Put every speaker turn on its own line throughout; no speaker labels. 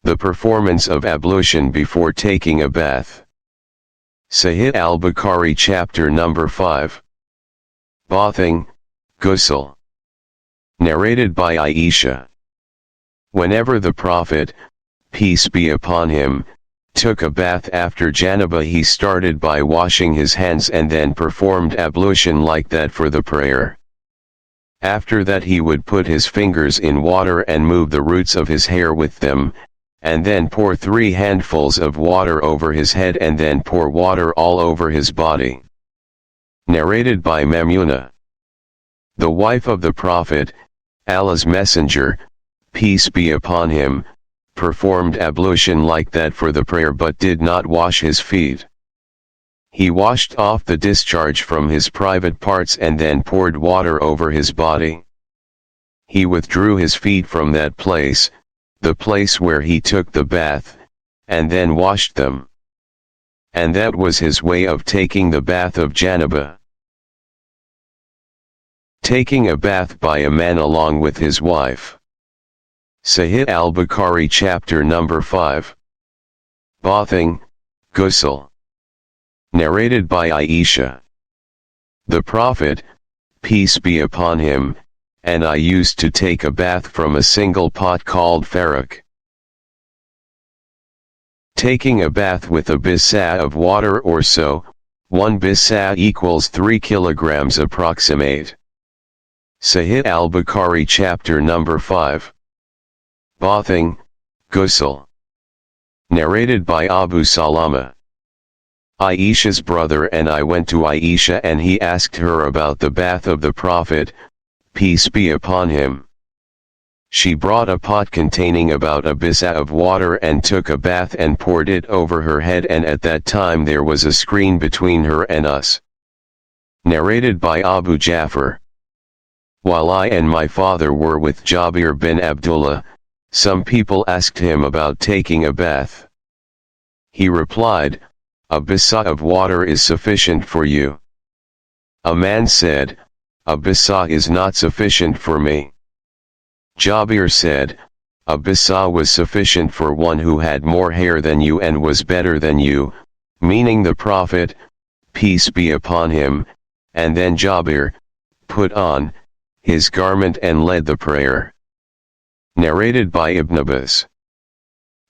The performance of ablution before taking a bath. Sahih al-Bukhari chapter number 5. Baathing, Ghusal. Narrated by Aisha. Whenever the Prophet, peace be upon him, took a bath after janaba, he started by washing his hands and then performed ablution like that for the prayer. After that he would put his fingers in water and move the roots of his hair with them, and then pour 3 handfuls of water over his head and then pour water all over his body. Narrated by Maimuna. The wife of the Prophet, Allah's Messenger, peace be upon him, performed ablution like that for the prayer but did not wash his feet. He washed off the discharge from his private parts and then poured water over his body. He withdrew his feet from that place, the place where he took the bath, and then washed them. And that was his way of taking the bath of janaba. Taking a bath by a man along with his wife. Sahih al-Bukhari chapter number 5. Baathing, Ghusal. Narrated by Aisha. The Prophet, peace be upon him, and I used to take a bath from a single pot called farak. Taking a bath with a bisa of water or so, 1 bisa equals 3 kilograms approximate. Sahih al-Bukhari chapter number 5. Baathing, Ghusal. Narrated by Abu Salama. Aisha's brother and I went to Aisha and he asked her about the bath of the Prophet, peace be upon him. She brought a pot containing about a bisa of water and took a bath and poured it over her head, and at that time there was a screen between her and us. Narrated by Abu Ja'far. While I and my father were with Jabir bin Abdullah, some people asked him about taking a bath. He replied, a bisa of water is sufficient for you. A man said, a bisa is not sufficient for me. Jabir said, a bisa was sufficient for one who had more hair than you and was better than you, meaning the Prophet, peace be upon him, and then Jabir put on his garment and led the prayer. Narrated by Ibn Abbas.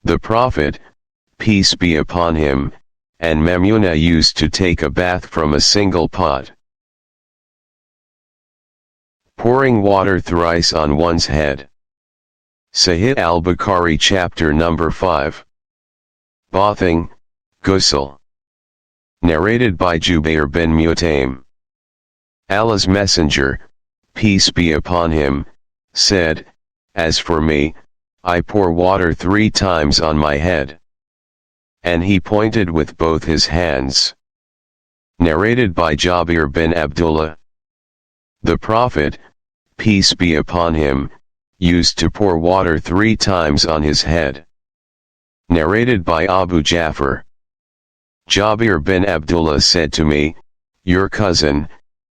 The Prophet, peace be upon him, and Maimuna used to take a bath from a single pot. Pouring water thrice on one's head. Sahih al-Bukhari chapter number 5. Baathing, Ghusal. Narrated by Jubair bin Mutaim. Allah's Messenger, peace be upon him, said, as for me, I pour water 3 times on my head. And he pointed with both his hands. Narrated by Jabir bin Abdullah. The Prophet, peace be upon him, used to pour water 3 times on his head. Narrated by Abu Ja'far. Jabir bin Abdullah said to me, your cousin,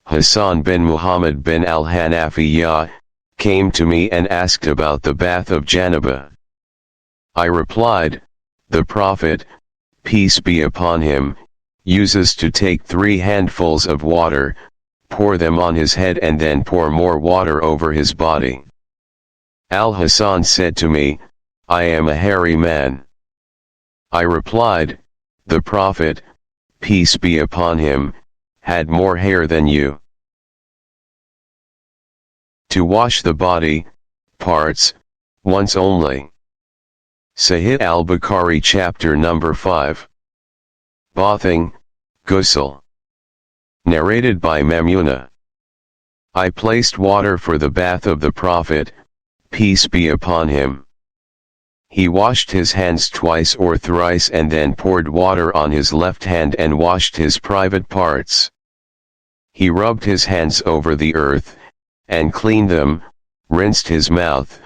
Hassan bin Muhammad bin al-Hanafiyyah, came to me and asked about the bath of janaba. I replied, the Prophet, peace be upon him, uses to take 3 handfuls of water, pour them on his head and then pour more water over his body. Al-Hassan said to me, I am a hairy man. I replied, the Prophet, peace be upon him, had more hair than you. To wash the body, parts, once only. Sahih al-Bukhari chapter number 5. Baathing, Ghusal. Narrated by Maimuna. I placed water for the bath of the Prophet, peace be upon him. He washed his hands twice or thrice and then poured water on his left hand and washed his private parts. He rubbed his hands over the earth, and cleaned them, rinsed his mouth,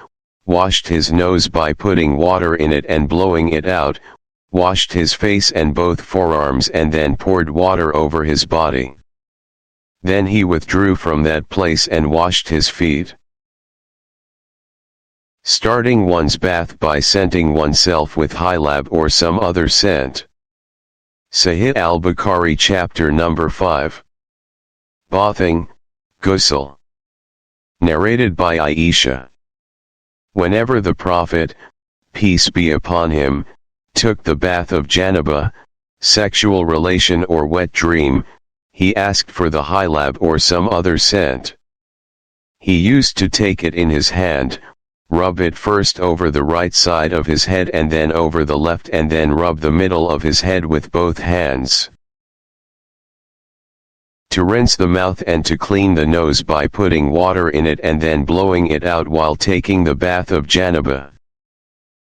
washed his nose by putting water in it and blowing it out, washed his face and both forearms and then poured water over his body. Then he withdrew from that place and washed his feet. Starting one's bath by scenting oneself with halab or some other scent. Sahih al-Bukhari chapter number 5. Baathing, Ghusal. Narrated by Aisha. Whenever the Prophet, peace be upon him, took the bath of janaba, sexual relation or wet dream, he asked for the halab or some other scent. He used to take it in his hand, rub it first over the right side of his head and then over the left and then rub the middle of his head with both hands. To rinse the mouth and to clean the nose by putting water in it and then blowing it out while taking the bath of janaba.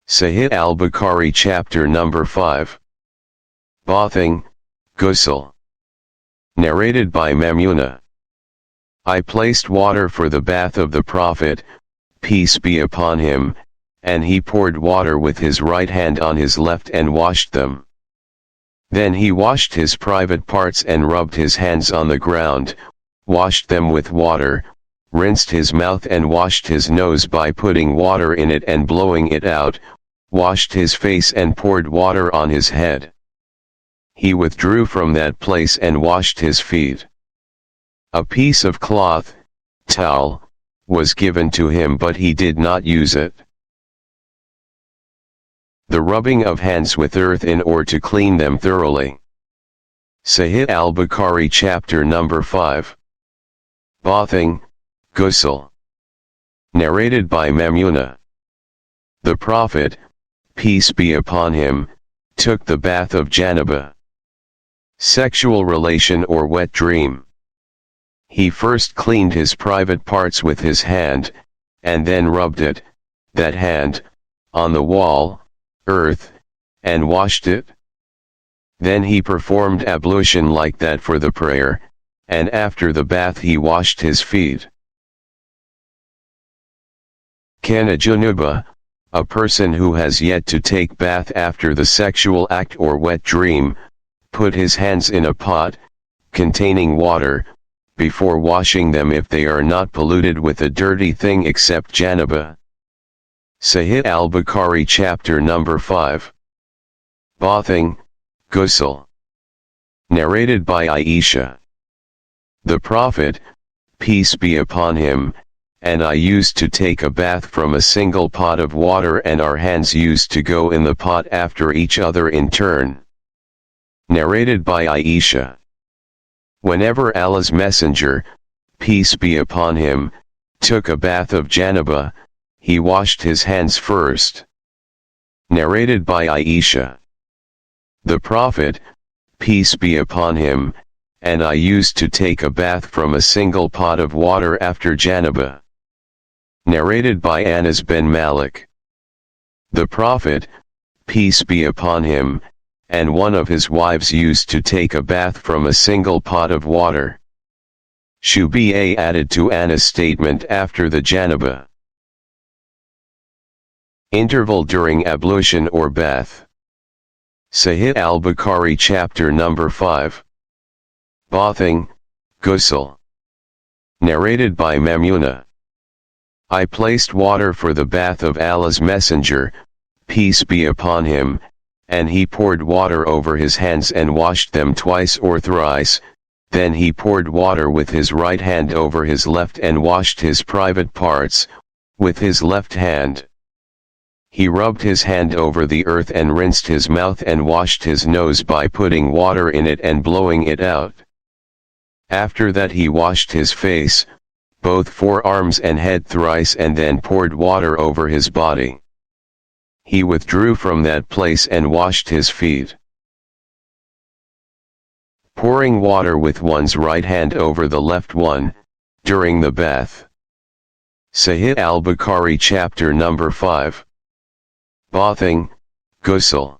Sahih al-Bukhari chapter number 5. Baathing, Ghusal. Narrated by Maimuna. I placed water for the bath of the Prophet, peace be upon him, and he poured water with his right hand on his left and washed them. Then he washed his private parts and rubbed his hands on the ground, washed them with water, rinsed his mouth and washed his nose by putting water in it and blowing it out, washed his face and poured water on his head. He withdrew from that place and washed his feet. A piece of cloth, towel, was given to him but he did not use it. The rubbing of hands with earth in or to clean them thoroughly. Sahih al-Bukhari chapter number 5. Baathing, Ghusal. Narrated by Maimuna. The Prophet, peace be upon him, took the bath of janaba, sexual relation or wet dream. He first cleaned his private parts with his hand, and then rubbed it, that hand, on the wall, earth, and washed it. Then he performed ablution like that for the prayer, and after the bath he washed his feet. Kana junuba, a person who has yet to take bath after the sexual act or wet dream, put his hands in a pot, containing water, before washing them if they are not polluted with a dirty thing except janaba. Sahih al-Bukhari chapter number 5. Baathing, Ghusal. Narrated by Aisha. The Prophet, peace be upon him, and I used to take a bath from a single pot of water and our hands used to go in the pot after each other in turn. Narrated by Aisha. Whenever Allah's Messenger, peace be upon him, took a bath of janaba, he washed his hands first. Narrated by Aisha. The Prophet, peace be upon him, and I used to take a bath from a single pot of water after janaba. Narrated by Anas bin Malik. The Prophet, peace be upon him, and one of his wives used to take a bath from a single pot of water. Shubi'a added to Anas' statement after the janaba. Interval during ablution or bath. Sahih al-Bukhari chapter number 5. Baathing, Ghusal. Narrated by Maimuna. I placed water for the bath of Allah's Messenger, peace be upon him, and he poured water over his hands and washed them twice or thrice, then he poured water with his right hand over his left and washed his private parts, with his left hand. He rubbed his hand over the earth and rinsed his mouth and washed his nose by putting water in it and blowing it out. After that he washed his face, both forearms and head thrice and then poured water over his body. He withdrew from that place and washed his feet. Pouring water with one's right hand over the left one, during the bath. Sahih al-Bukhari chapter number 5. Baathing, Ghusal.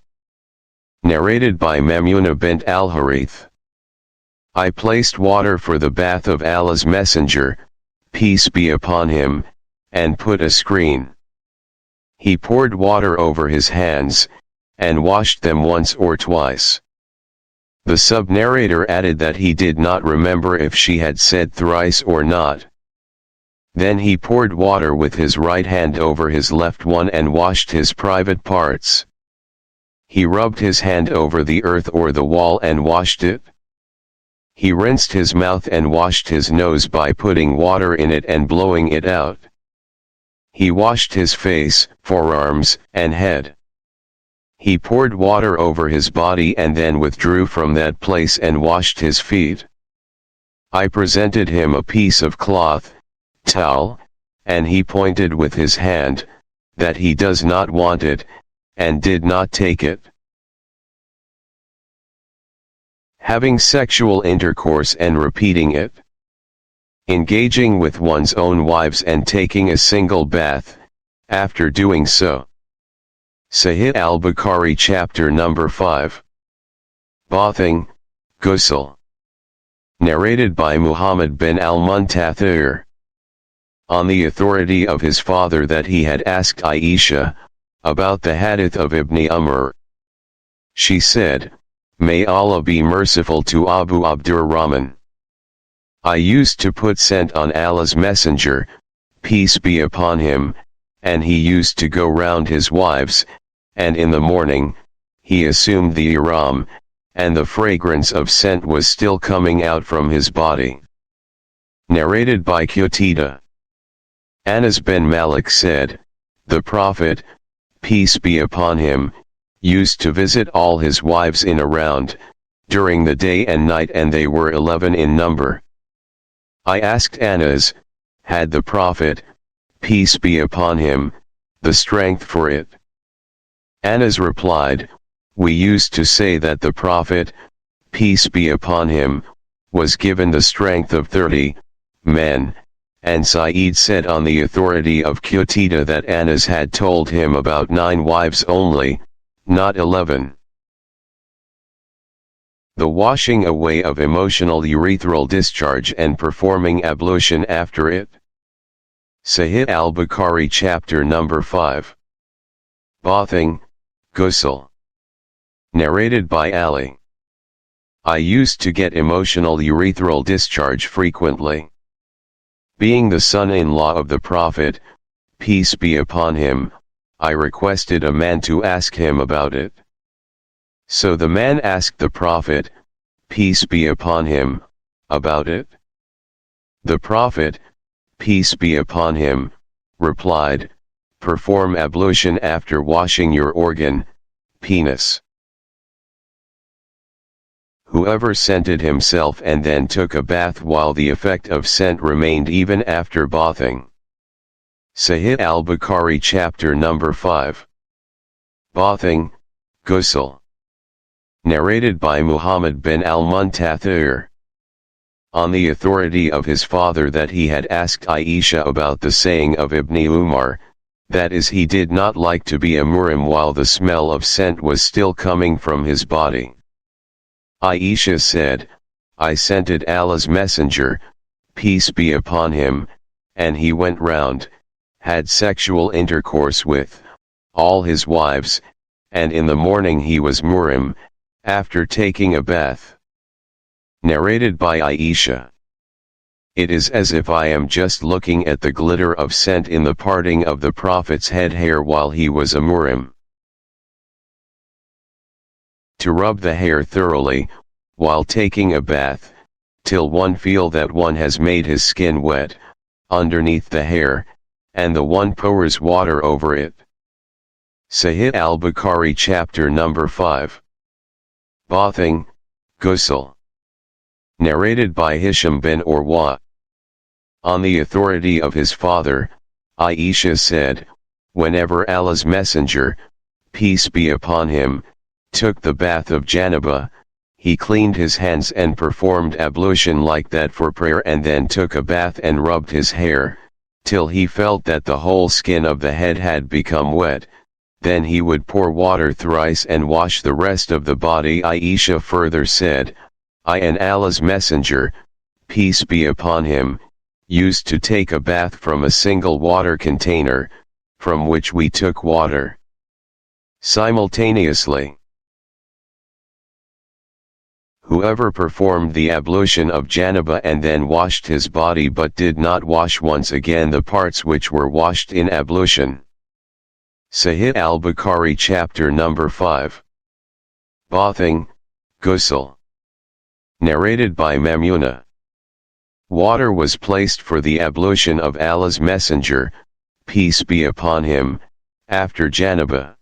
Narrated by Maimuna bint al-Harith. I placed water for the bath of Allah's Messenger, peace be upon him, and put a screen. He poured water over his hands, and washed them once or twice. The sub-narrator added that he did not remember if she had said thrice or not. Then he poured water with his right hand over his left one and washed his private parts. He rubbed his hand over the earth or the wall and washed it. He rinsed his mouth and washed his nose by putting water in it and blowing it out. He washed his face, forearms, and head. He poured water over his body and then withdrew from that place and washed his feet. I presented him a piece of cloth, towel, and he pointed with his hand, that he does not want it, and did not take it. Having sexual intercourse and repeating it. Engaging with one's own wives and taking a single bath, after doing so. Sahih al-Bukhari chapter number 5. Baathing, Ghusal. Narrated by Muhammad bin al-Muntathir. On the authority of his father that he had asked Aisha, about the hadith of Ibn Umar. She said, "May Allah be merciful to Abu Abdurrahman. I used to put scent on Allah's messenger, peace be upon him, and he used to go round his wives, and in the morning, he assumed the ihram, and the fragrance of scent was still coming out from his body." Narrated by Qutaidah. Anas bin Malik said, "The Prophet, peace be upon him, used to visit all his wives in a round, during the day and night, and they were 11 in number." I asked Anas, had the Prophet, peace be upon him, the strength for it? Anas replied, "We used to say that the Prophet, peace be upon him, was given the strength of 30 men, and Sa'id said on the authority of Qutaidah that Anas had told him about 9 wives only, not 11. The washing away of emotional urethral discharge and performing ablution after it. Sahih al-Bukhari chapter number 5. Baathing, Ghusal. Narrated by Ali. I used to get emotional urethral discharge frequently. Being the son-in-law of the Prophet, peace be upon him, I requested a man to ask him about it. So the man asked the Prophet, peace be upon him, about it. The Prophet, peace be upon him, replied, perform ablution after washing your organ, penis. Whoever scented himself and then took a bath while the effect of scent remained even after bathing. Sahih al-Bukhari chapter number 5. Baathing, Ghusal. Narrated by Muhammad bin al-Muntathir. On the authority of his father that he had asked Aisha about the saying of Ibn Umar, that is, he did not like to be a muhrim while the smell of scent was still coming from his body. Aisha said, I scented Allah's messenger, peace be upon him, and he went round, had sexual intercourse with all his wives, and in the morning he was muhrim, after taking a bath. Narrated by Aisha. It is as if I am just looking at the glitter of scent in the parting of the Prophet's head hair while he was a muhrim. To rub the hair thoroughly, while taking a bath, till one feel that one has made his skin wet, underneath the hair, and the one pours water over it. Sahih al-Bukhari chapter number 5. Baathing, Ghusal. Narrated by Hisham bin Urwa. On the authority of his father, Aisha said, whenever Allah's messenger, peace be upon him, took the bath of janaba, he cleaned his hands and performed ablution like that for prayer, and then took a bath and rubbed his hair, till he felt that the whole skin of the head had become wet. Then he would pour water thrice and wash the rest of the body. Aisha further said, I and Allah's messenger, peace be upon him, used to take a bath from a single water container, from which we took water simultaneously. Whoever performed the ablution of janaba and then washed his body but did not wash once again the parts which were washed in ablution. Sahih al-Bukhari chapter number 5. Baathing, Ghusal. Narrated by Maimuna. Water was placed for the ablution of Allah's Messenger, peace be upon him, after janaba.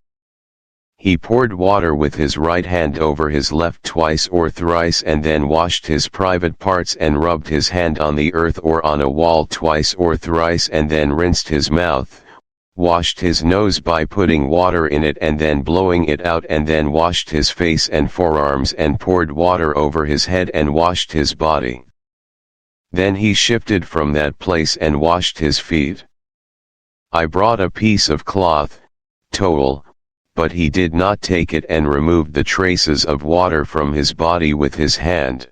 He poured water with his right hand over his left twice or thrice and then washed his private parts and rubbed his hand on the earth or on a wall twice or thrice and then rinsed his mouth, washed his nose by putting water in it and then blowing it out and then washed his face and forearms and poured water over his head and washed his body. Then he shifted from that place and washed his feet. I brought a piece of cloth, towel, but he did not take it and removed the traces of water from his body with his hand.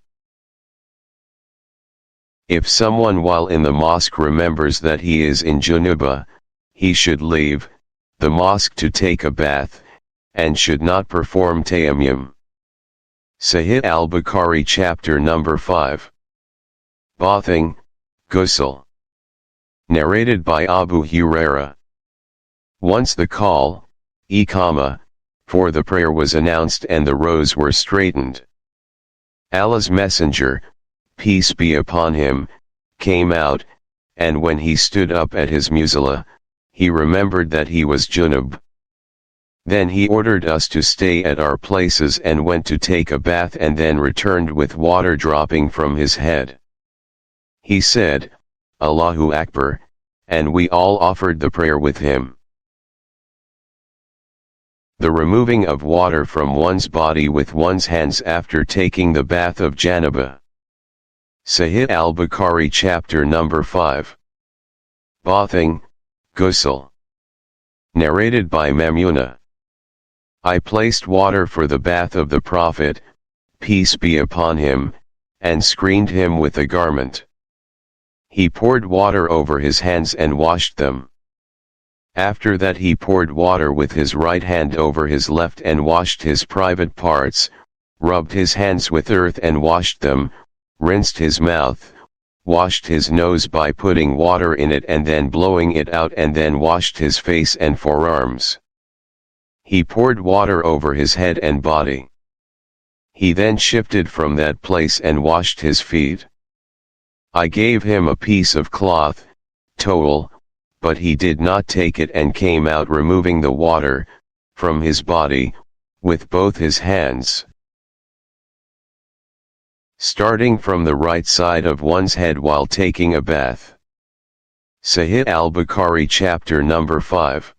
If someone while in the mosque remembers that he is in junubah, he should leave the mosque to take a bath, and should not perform tayammum. Sahih al-Bukhari chapter number 5. Baathing, Ghusal. Narrated by Abu Hurairah. Once the call, Iqama, for the prayer was announced and the rows were straightened. Allah's Messenger, peace be upon him, came out, and when he stood up at his musalla, he remembered that he was junub. Then he ordered us to stay at our places and went to take a bath and then returned with water dropping from his head. He said, Allahu Akbar, and we all offered the prayer with him. The removing of water from one's body with one's hands after taking the bath of janaba. Sahih al-Bukhari chapter number 5. Baathing, Ghusal. Narrated by Maimuna. I placed water for the bath of the Prophet, peace be upon him, and screened him with a garment. He poured water over his hands and washed them. After that he poured water with his right hand over his left and washed his private parts, rubbed his hands with earth and washed them, rinsed his mouth, washed his nose by putting water in it and then blowing it out and then washed his face and forearms. He poured water over his head and body. He then shifted from that place and washed his feet. I gave him a piece of cloth, towel, but he did not take it and came out removing the water from his body with both his hands. Starting from the right side of one's head while taking a bath. Sahih al-Bukhari chapter number 5.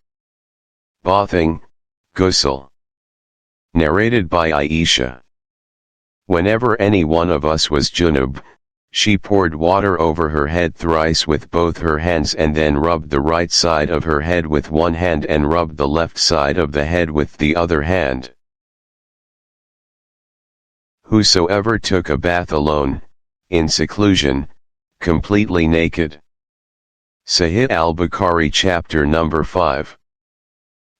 Baathing, Ghusal. Narrated by Aisha. Whenever any one of us was junub, she poured water over her head thrice with both her hands and then rubbed the right side of her head with one hand and rubbed the left side of the head with the other hand. Whosoever took a bath alone, in seclusion, completely naked. Sahih al-Bukhari chapter number 5.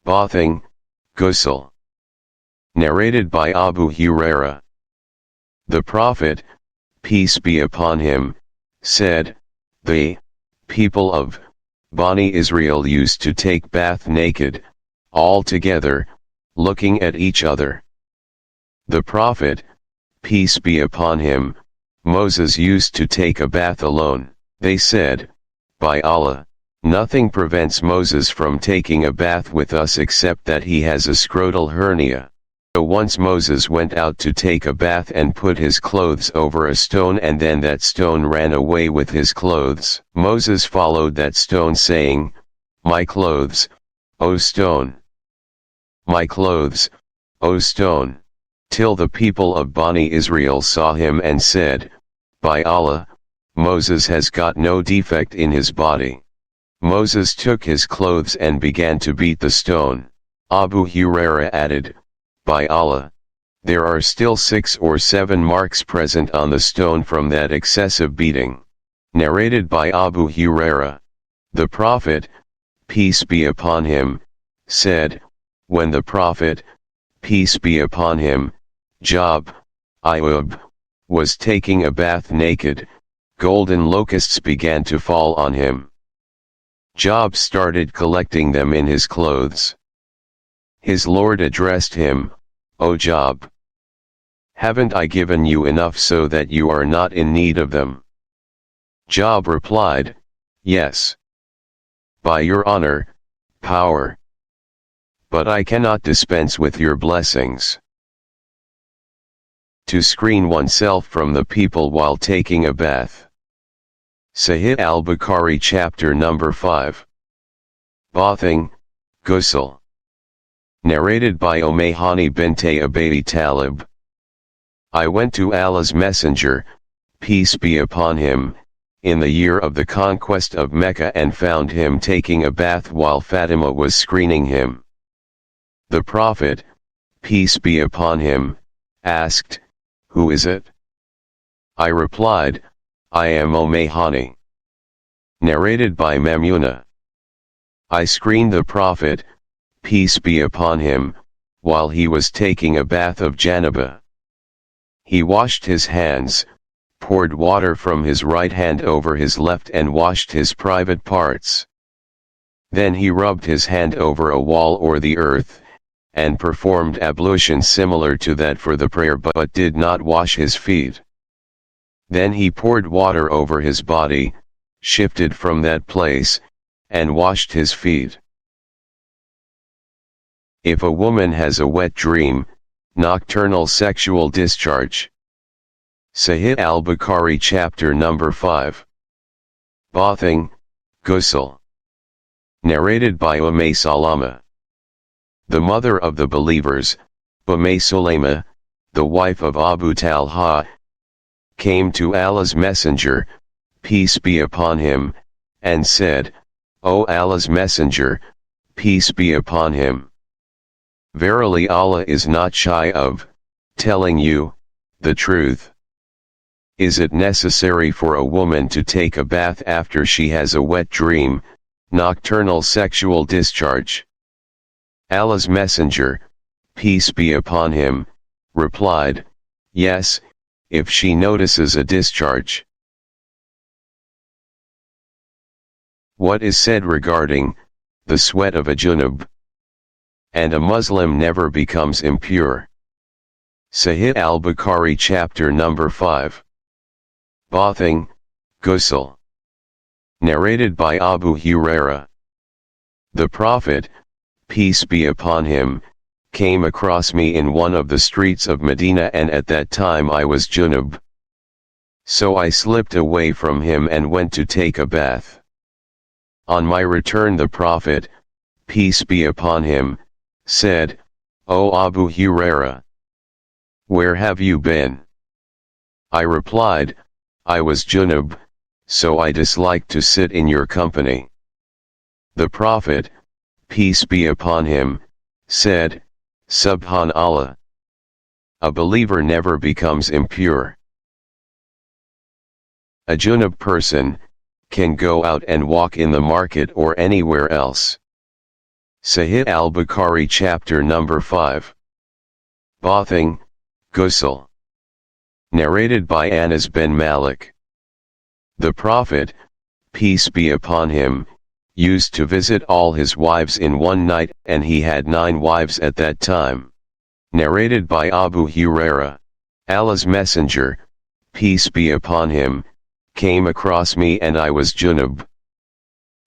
Baathing, Ghusal. Narrated by Abu Hurairah. The Prophet, peace be upon him, said, the people of Bani Israel used to take bath naked, all together, looking at each other. The Prophet, peace be upon him, Moses used to take a bath alone. They said, by Allah, nothing prevents Moses from taking a bath with us except that he has a scrotal hernia. So once Moses went out to take a bath and put his clothes over a stone and then that stone ran away with his clothes. Moses followed that stone saying, my clothes, O stone! My clothes, O stone! Till the people of Bani Israel saw him and said, by Allah, Moses has got no defect in his body. Moses took his clothes and began to beat the stone. Abu Hurairah added, by Allah, there are still 6 or 7 marks present on the stone from that excessive beating. Narrated by Abu Hurairah. The Prophet, peace be upon him, said, when the Prophet, peace be upon him, Job, Ayub, was taking a bath naked. Golden locusts began to fall on him. Job started collecting them in his clothes. His Lord addressed him, "O Job, haven't I given you enough so that you are not in need of them?" Job replied, "Yes. By your honor, power. But I cannot dispense with your blessings." To screen oneself from the people while taking a bath. Sahih al-Bukhari chapter number 5. Baathing, Ghusal. Narrated by Umayhani binte Abi Talib. I went to Allah's Messenger, peace be upon him, in the year of the conquest of Mecca and found him taking a bath while Fatima was screening him. The Prophet, peace be upon him, asked, "Who is it?" I replied, "I am Umayhani." Narrated by Maimuna. I screened the Prophet, peace be upon him, while he was taking a bath of janaba. He washed his hands, poured water from his right hand over his left and washed his private parts. Then he rubbed his hand over a wall or the earth, and performed ablution similar to that for the prayer but did not wash his feet. Then he poured water over his body, shifted from that place, and washed his feet. If a woman has a wet dream, nocturnal sexual discharge. Sahih al-Bukhari chapter number 5. Baathing, Ghusal. Narrated by Salama. The mother of the believers, Sulema, the wife of Abu Talha, came to Allah's Messenger, peace be upon him, and said, "O Allah's Messenger, peace be upon him. Verily Allah is not shy of telling you the truth. Is it necessary for a woman to take a bath after she has a wet dream, nocturnal sexual discharge?" Allah's Messenger, peace be upon him, replied, "Yes, if she notices a discharge." What is said regarding the sweat of a junub? And a Muslim never becomes impure. Sahih al-Bukhari chapter number 5. Baathing, Ghusal. Narrated by Abu Hurairah. The Prophet, peace be upon him, came across me in one of the streets of Medina and at that time I was junub. So I slipped away from him and went to take a bath. On my return the Prophet, peace be upon him, said, "O Abu Hurairah, where have you been?" I replied, "I was junub, so I disliked to sit in your company." The Prophet, peace be upon him, said, "Subhanallah. A believer never becomes impure." A junub person can go out and walk in the market or anywhere else. Sahih al-Bukhari chapter number 5. Baathing, Ghusal. Narrated by Anas bin Malik. The Prophet, peace be upon him, used to visit all his wives in one night and he had 9 wives at that time. Narrated by Abu Hurairah. Allah's Messenger, peace be upon him, came across me and I was junub.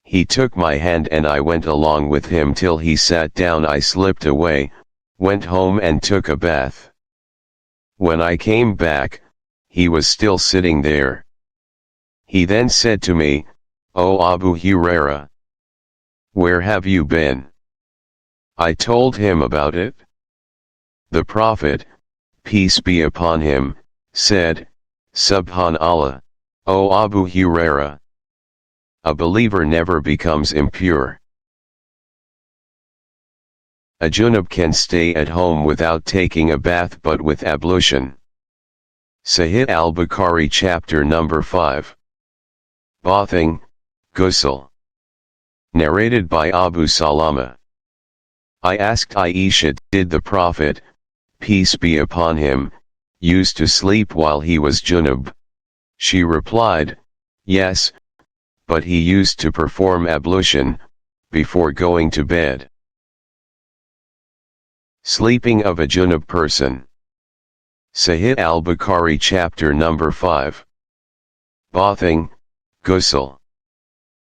He took my hand and I went along with him till he sat down. I slipped away, went home and took a bath. When I came back, he was still sitting there. He then said to me, "O Abu Hurairah, where have you been?" I told him about it. The Prophet, peace be upon him, said, "Subhanallah, O Abu Hurairah. A believer never becomes impure." A junub can stay at home without taking a bath but with ablution. Sahih al-Bukhari chapter number 5. Baathing, Ghusal. Narrated by Abu Salama. I asked Aisha, did the Prophet, peace be upon him, used to sleep while he was junub? She replied, yes, but he used to perform ablution before going to bed. Sleeping of a junub person. Sahih al-Bukhari chapter number 5. Baathing, Ghusal.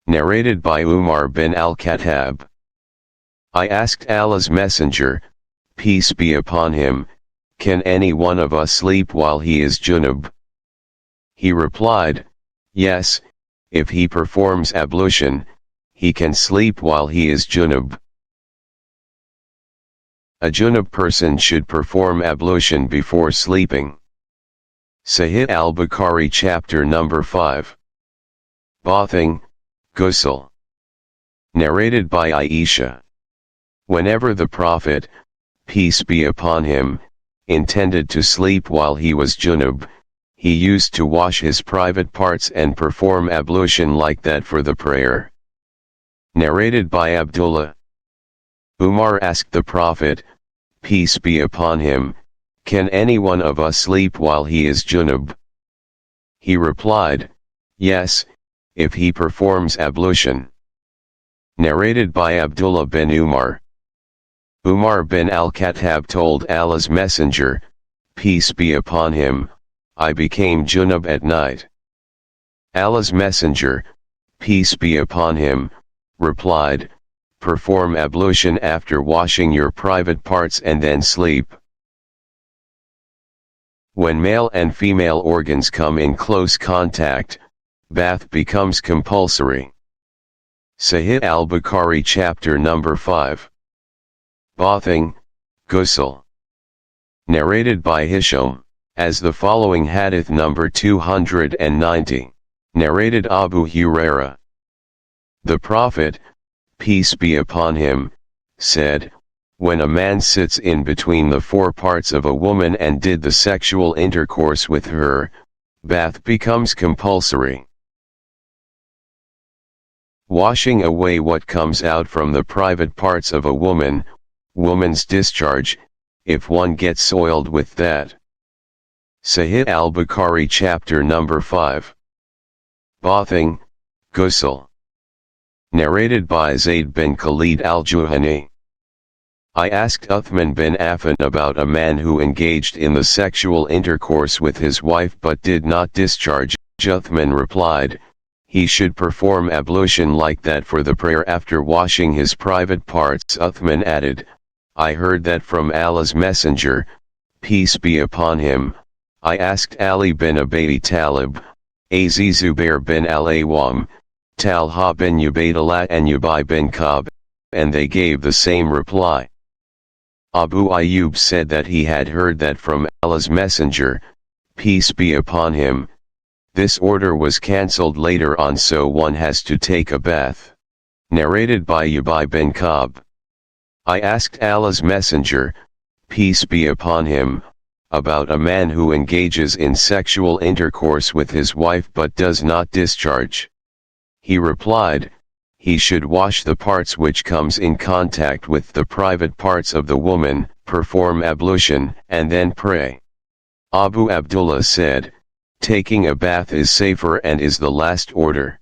Narrated by Umar bin al-Khattab. I asked Allah's Messenger, peace be upon him, can any one of us sleep while he is junub? He replied, yes, if he performs ablution, he can sleep while he is junub. A junub person should perform ablution before sleeping. Sahih al-Bukhari chapter number 5. Baathing, Ghusal. Narrated by Aisha. Whenever the Prophet, peace be upon him, intended to sleep while he was junub, he used to wash his private parts and perform ablution like that for the prayer. Narrated by Abdullah. Umar asked the Prophet, peace be upon him, can any one of us sleep while he is junub? He replied, yes, if he performs ablution. Narrated by Abdullah bin Umar. Umar bin al-Khattab told Allah's Messenger, peace be upon him, I became junub at night. Allah's Messenger, peace be upon him, replied, perform ablution after washing your private parts and then sleep. When male and female organs come in close contact, bath becomes compulsory. Sahih al-Bukhari chapter number 5. Baathing, Ghusal. Narrated by Hisham, as the following hadith number 290. Narrated Abu Hurairah. The Prophet, peace be upon him, said, when a man sits in between the four parts of a woman and did the sexual intercourse with her, bath becomes compulsory. Washing away what comes out from the private parts of a woman, woman's discharge, if one gets soiled with that. Sahih al-Bukhari chapter number 5. Baathing, Ghusal. Narrated by Zayd bin Khalid al-Juhani. I asked Uthman bin Affan about a man who engaged in the sexual intercourse with his wife but did not discharge. Uthman replied, he should perform ablution like that for the prayer after washing his private parts. Uthman added, I heard that from Allah's Messenger, peace be upon him. I asked Ali bin Abi Talib, Az Zubair bin al-Awwam, Talha bin Ubaydullah and Ubay bin Ka'b, and they gave the same reply. Abu Ayyub said that he had heard that from Allah's Messenger, peace be upon him. This order was cancelled later on, so one has to take a bath. Narrated by Ubay bin Ka'b. I asked Allah's Messenger, peace be upon him, about a man who engages in sexual intercourse with his wife but does not discharge. He replied, he should wash the parts which comes in contact with the private parts of the woman, perform ablution, and then pray. Abu Abdullah said, taking a bath is safer and is the last order.